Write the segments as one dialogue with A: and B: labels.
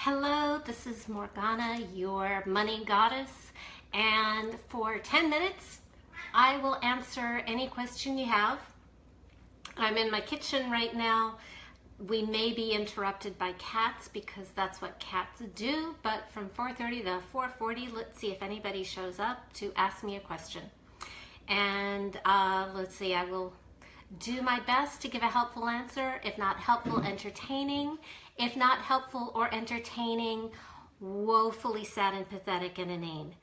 A: Hello, this is Morgana, your money goddess, and for 10 minutes I will answer any question you have. I'm in my kitchen right now. We may be interrupted by cats because that's what cats do, but from 4:30 to 4:40, let's see if anybody shows up to ask me a question. And let's see, I will do my best to give a helpful answer. If not helpful, entertaining. If not helpful or entertaining, woefully sad and pathetic and inane.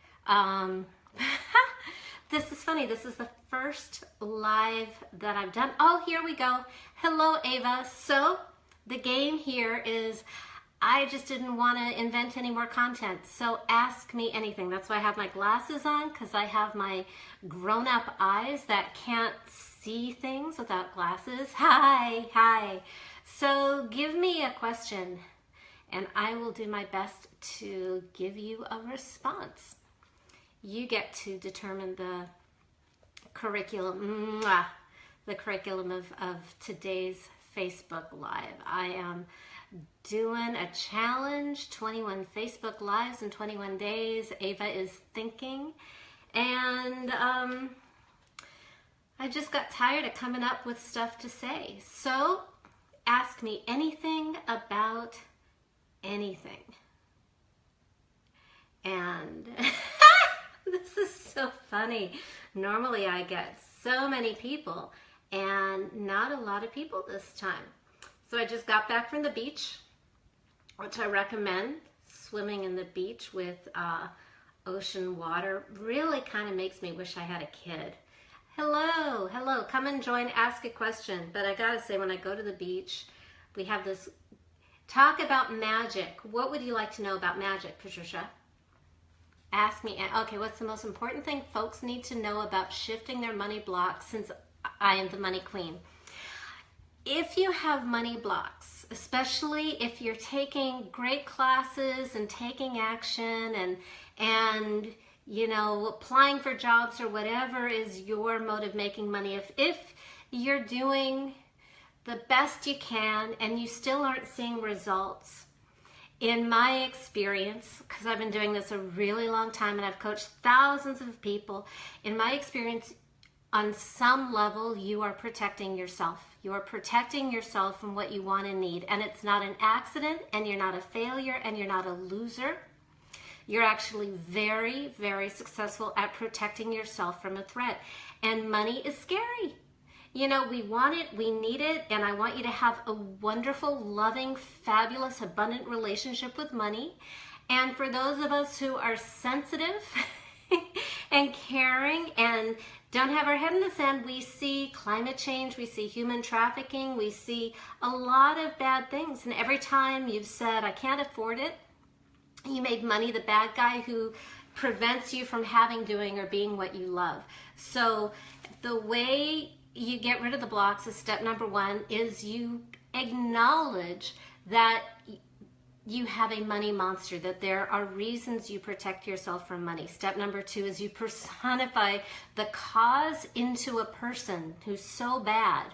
A: This is funny. This is the first live that I've done. Oh, here we go. Hello, Ava. So the game here is I just didn't want to invent any more content. So ask me anything. That's why I have my glasses on, because I have my grown-up eyes that can't see things without glasses. Hi. So give me a question and I will do my best to give you a response. You get to determine the curriculum, of today's Facebook Live. I am doing a challenge, 21 Facebook Lives in 21 days. Ava is thinking, and I just got tired of coming up with stuff to say. So ask me anything about anything. And this is so funny. Normally I get so many people and not a lot of people this time. So I just got back from the beach, which I recommend. Swimming in the beach with ocean water really kind of makes me wish I had a kid. Hello, come and join, ask a question. But I gotta say, when I go to the beach, we have this talk about magic. What would you like to know about magic, Patricia? Ask me. Okay, what's the most important thing folks need to know about shifting their money blocks, since I am the money queen? If you have money blocks, especially if you're taking great classes and taking action and you know, applying for jobs or whatever is your mode of making money, if you're doing the best you can and you still aren't seeing results, in my experience, because I've been doing this a really long time and I've coached thousands of people, in my experience, on some level, you are protecting yourself. You are protecting yourself from what you want and need. And it's not an accident, and you're not a failure, and you're not a loser. You're actually very, very successful at protecting yourself from a threat. And money is scary. You know, we want it, we need it, and I want you to have a wonderful, loving, fabulous, abundant relationship with money. And for those of us who are sensitive and caring and don't have our head in the sand, we see climate change, we see human trafficking, we see a lot of bad things. And every time you've said, I can't afford it, you made money the bad guy who prevents you from having, doing, or being what you love. So the way you get rid of the blocks is step number one is you acknowledge that you have a money monster, that there are reasons you protect yourself from money. Step number two is you personify the cause into a person who's so bad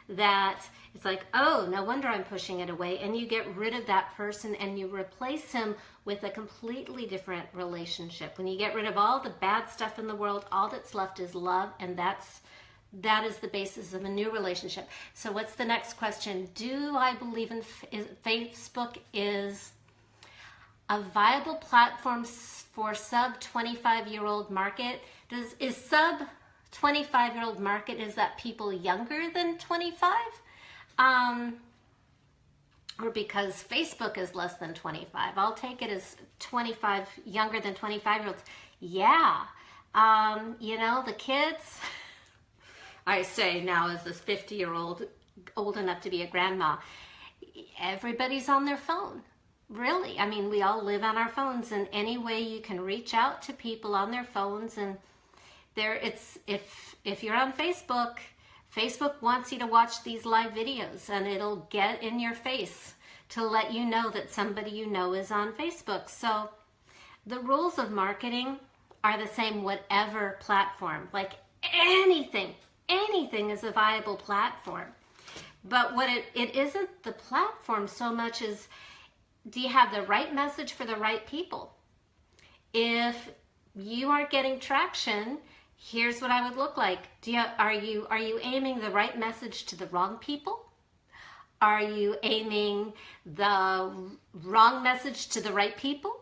A: that it's like, oh, no wonder I'm pushing it away. And you get rid of that person and you replace him with a completely different relationship. When you get rid of all the bad stuff in the world, all that's left is love, and that is the basis of a new relationship. So what's the next question? Do I believe in Facebook is a viable platform for sub 25-year-old market? Is sub 25-year-old market, is that people younger than 25? Or because Facebook is less than 25? I'll take it as 25, younger than 25-year-olds. Yeah. You know, the kids, I say now as this 50-year-old, old enough to be a grandma, everybody's on their phone. Really. I mean, we all live on our phones, and any way you can reach out to people on their phones, and if you're on Facebook, Facebook wants you to watch these live videos, and it'll get in your face to let you know that somebody you know is on Facebook. So the rules of marketing are the same whatever platform. Like anything is a viable platform. But what it isn't the platform so much as do you have the right message for the right people? If you aren't getting traction, here's what I would look like. Are you aiming the right message to the wrong people? Are you aiming the wrong message to the right people?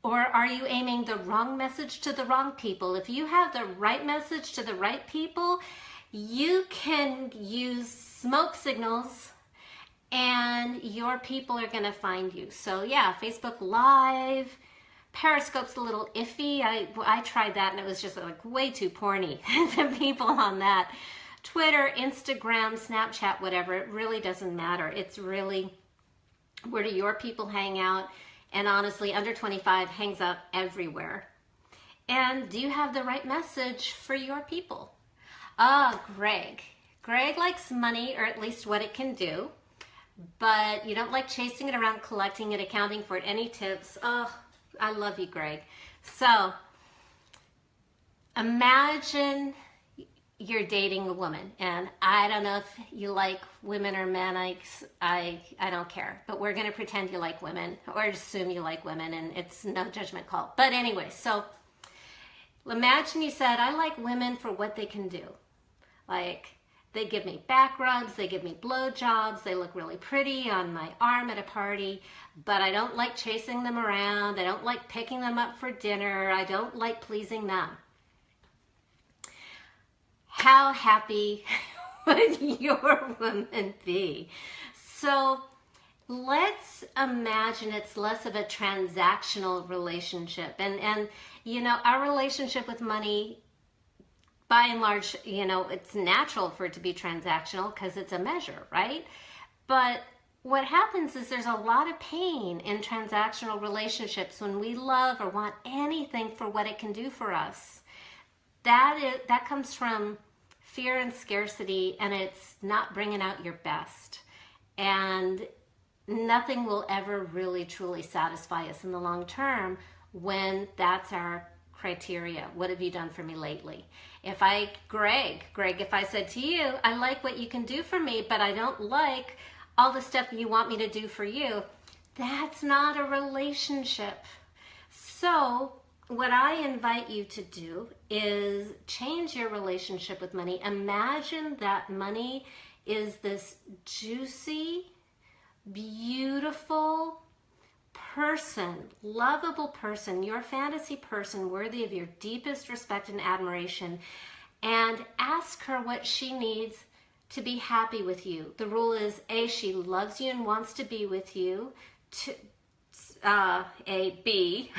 A: Or are you aiming the wrong message to the wrong people? If you have the right message to the right people, you can use smoke signals and your people are going to find you. So yeah, Facebook Live, Periscope's a little iffy. I tried that and it was just like way too porny. The people on that. Twitter, Instagram, Snapchat, whatever, it really doesn't matter. It's really, where do your people hang out? And honestly, under 25 hangs out everywhere. And do you have the right message for your people? Greg. Greg likes money, or at least what it can do, but you don't like chasing it around, collecting it, accounting for it. Any tips? Oh, I love you, Greg. So imagine you're dating a woman, and I don't know if you like women or men. I don't care, but we're going to pretend you like women, or assume you like women, and it's no judgment call. But anyway, so imagine you said, I like women for what they can do. Like, they give me back rubs, they give me blowjobs, they look really pretty on my arm at a party, but I don't like chasing them around, I don't like picking them up for dinner, I don't like pleasing them. How happy would your woman be? So let's imagine it's less of a transactional relationship. And you know, our relationship with money, by and large, you know, it's natural for it to be transactional because it's a measure, right? But what happens is there's a lot of pain in transactional relationships when we love or want anything for what it can do for us. That comes from fear and scarcity, and it's not bringing out your best. And nothing will ever really truly satisfy us in the long term when that's our criteria. What have you done for me lately? Greg, if I said to you, I like what you can do for me, but I don't like all the stuff you want me to do for you, that's not a relationship. So what I invite you to do is change your relationship with money. Imagine that money is this juicy, beautiful person, lovable person, your fantasy person, worthy of your deepest respect and admiration, and ask her what she needs to be happy with you. The rule is A, she loves you and wants to be with you. B,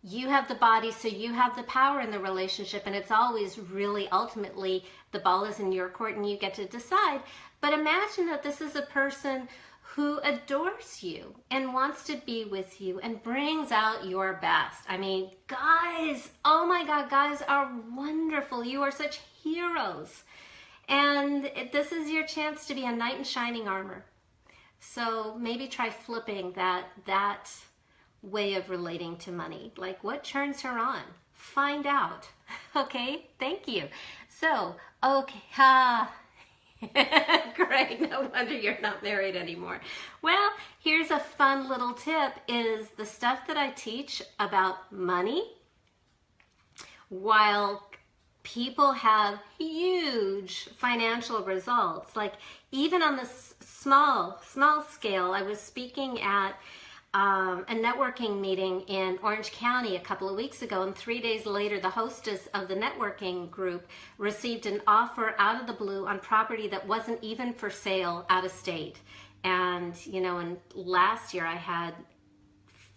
A: you have the body, so you have the power in the relationship, and it's always really ultimately the ball is in your court and you get to decide. But imagine that this is a person who adores you and wants to be with you and brings out your best. I mean, guys, oh my God, guys are wonderful. You are such heroes. And this is your chance to be a knight in shining armor. So maybe try flipping that way of relating to money. Like, what turns her on? Find out. Okay, thank you. So, okay, great, no wonder you're not married anymore. Well, here's a fun little tip, is the stuff that I teach about money, while people have huge financial results, like even on the small scale. I was speaking at a networking meeting in Orange County a couple of weeks ago, and 3 days later the hostess of the networking group received an offer out of the blue on property that wasn't even for sale out of state. And you know, and last year I had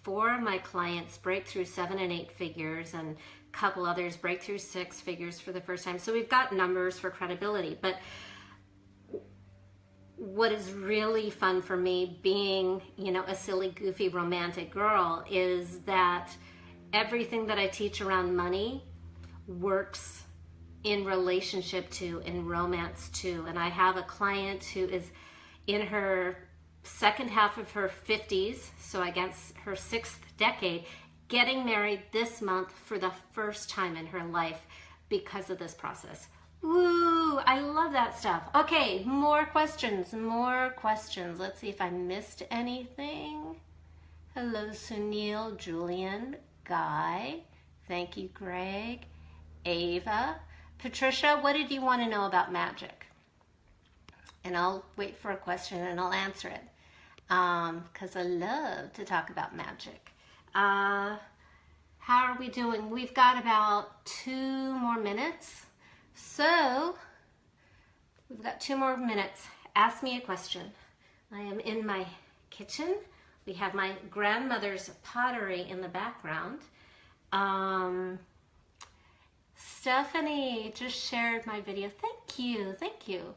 A: 4 of my clients break through 7 and 8 figures, and a couple others break through 6 figures for the first time. So we've got numbers for credibility. But what is really fun for me, being, you know, a silly, goofy, romantic girl, is that everything that I teach around money works in relationship to, in romance too. And I have a client who is in her second half of her 50s, so I guess her 6th decade, getting married this month for the first time in her life because of this process. Woo, I love that stuff. Okay, more questions, more questions. Let's see if I missed anything. Hello, Sunil, Julian, Guy. Thank you, Greg. Ava. Patricia, what did you want to know about magic? And I'll wait for a question and I'll answer it. Because I love to talk about magic. How are we doing? We've got about 2 more minutes. So, we've got 2 more minutes. Ask me a question. I am in my kitchen. We have my grandmother's pottery in the background. Stephanie just shared my video. Thank you, thank you.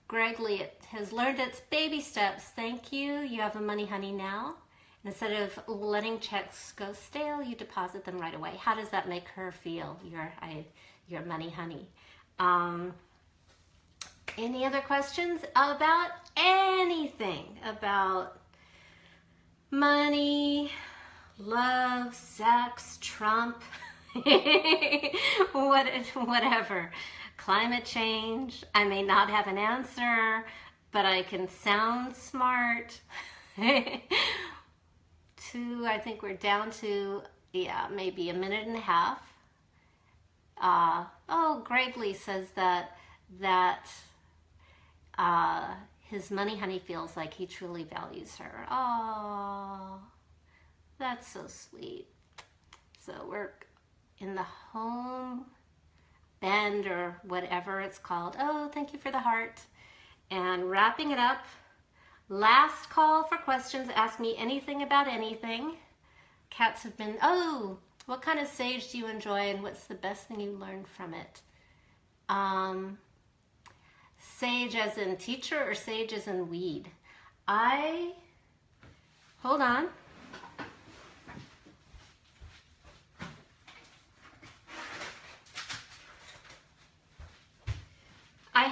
A: Greg Lee has learned its baby steps. Thank you. You have a money honey now. Instead of letting checks go stale, you deposit them right away. How does that make her feel, your money honey? Any other questions about anything? About money, love, sex, Trump, whatever. Climate change. I may not have an answer, but I can sound smart. I think we're down to, yeah, maybe a minute and a half. Oh, Greg Lee says that his money honey feels like he truly values her. Oh, that's so sweet. So we're in the home bend or whatever it's called. Oh, thank you for the heart. And wrapping it up. Last call for questions. Ask me anything about anything. Cats have been, oh, what kind of sage do you enjoy and what's the best thing you learned from it? Sage as in teacher or sage as in weed? Hold on. I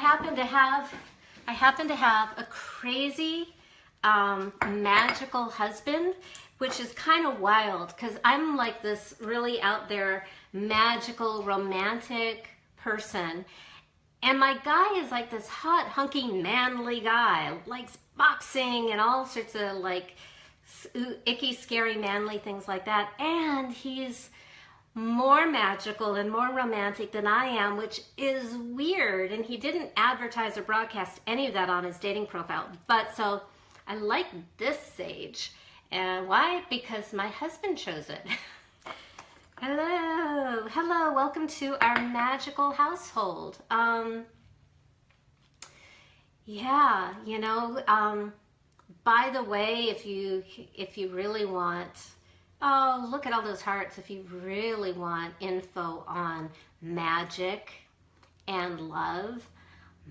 A: happen to have a crazy magical husband, which is kind of wild because I'm like this really out there magical romantic person, and my guy is like this hot hunky manly guy, likes boxing and all sorts of like icky scary manly things like that, and he's more magical and more romantic than I am, which is weird. And he didn't advertise or broadcast any of that on his dating profile. But so I like this sage. And why? Because my husband chose it. Hello, hello, welcome to our magical household. Yeah, you know, by the way, if you really want, oh, look at all those hearts. If you really want info on magic and love,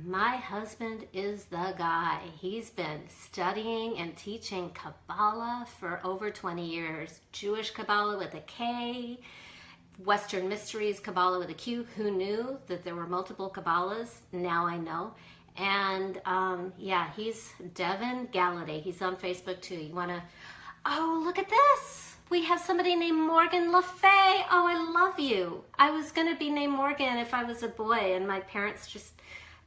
A: my husband is the guy. He's been studying and teaching Kabbalah for over 20 years. Jewish Kabbalah with a K, Western Mysteries Kabbalah with a Q. Who knew that there were multiple Kabbalahs? Now I know. And yeah, he's Devin Galladay. He's on Facebook too. You want to, oh, look at this. We have somebody named Morgan Le Fay. Oh, I love you. I was going to be named Morgan if I was a boy, and my parents just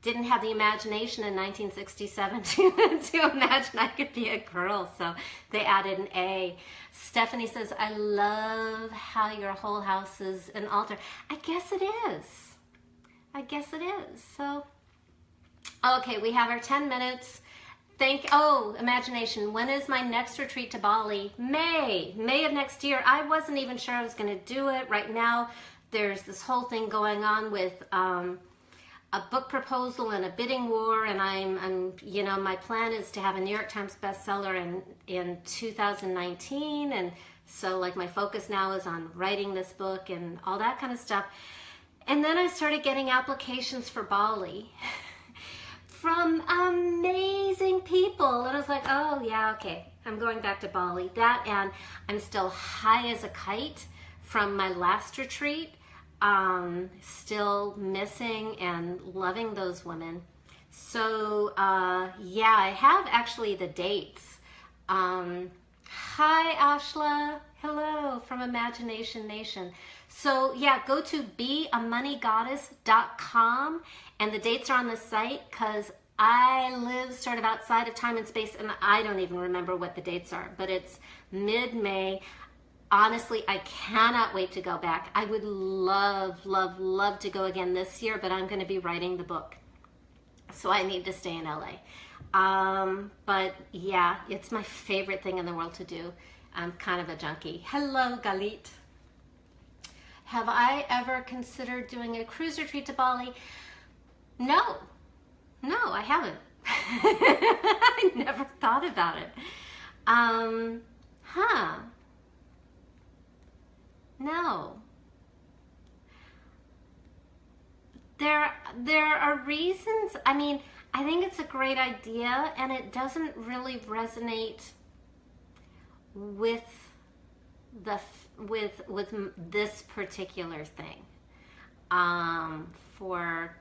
A: didn't have the imagination in 1967 to imagine I could be a girl, so they added an A. Stephanie says, I love how your whole house is an altar. I guess it is. I guess it is. So, okay, we have our 10 minutes. Oh, imagination. When is my next retreat to Bali? May of next year. I wasn't even sure I was going to do it. Right now, there's this whole thing going on with a book proposal and a bidding war, and I'm you know, my plan is to have a New York Times bestseller in 2019, and so like my focus now is on writing this book and all that kind of stuff. And then I started getting applications for Bali from amazing people, and I was like, oh yeah, okay, I'm going back to Bali. That, and I'm still high as a kite from my last retreat. Still missing and loving those women. So yeah, I have actually the dates. Hi, Ashla. Hello from Imagination Nation. So yeah, go to beamoneygoddess.com and the dates are on the site because I live sort of outside of time and space and I don't even remember what the dates are, but it's mid-May. Honestly, I cannot wait to go back. I would love, love, love to go again this year, but I'm going to be writing the book. So I need to stay in LA. But yeah, it's my favorite thing in the world to do. I'm kind of a junkie. Hello, Galit. Have I ever considered doing a cruise retreat to Bali? No, I haven't. I never thought about it. No. There are reasons. I mean, I think it's a great idea and it doesn't really resonate with this particular thing. For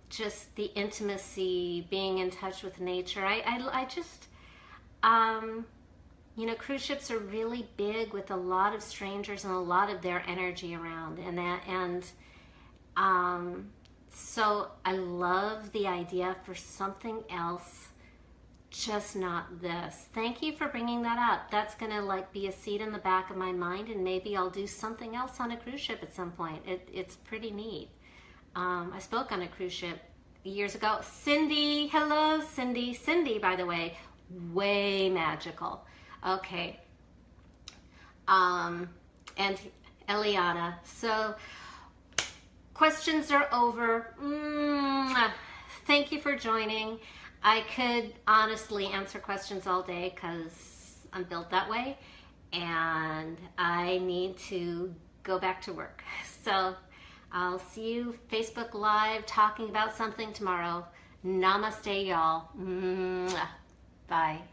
A: just the intimacy, being in touch with nature. I just you know, cruise ships are really big with a lot of strangers and a lot of their energy around, so I love the idea for something else, just not this. Thank you for bringing that up. That's gonna like be a seed in the back of my mind, and maybe I'll do something else on a cruise ship at some point. It's pretty neat. I spoke on a cruise ship years ago. Cindy, hello, Cindy. Cindy, by the way, way magical. Okay. And Eliana. So questions are over. Thank you for joining. I could honestly answer questions all day because I'm built that way and I need to go back to work. So I'll see you Facebook Live talking about something tomorrow. Namaste, y'all. Bye.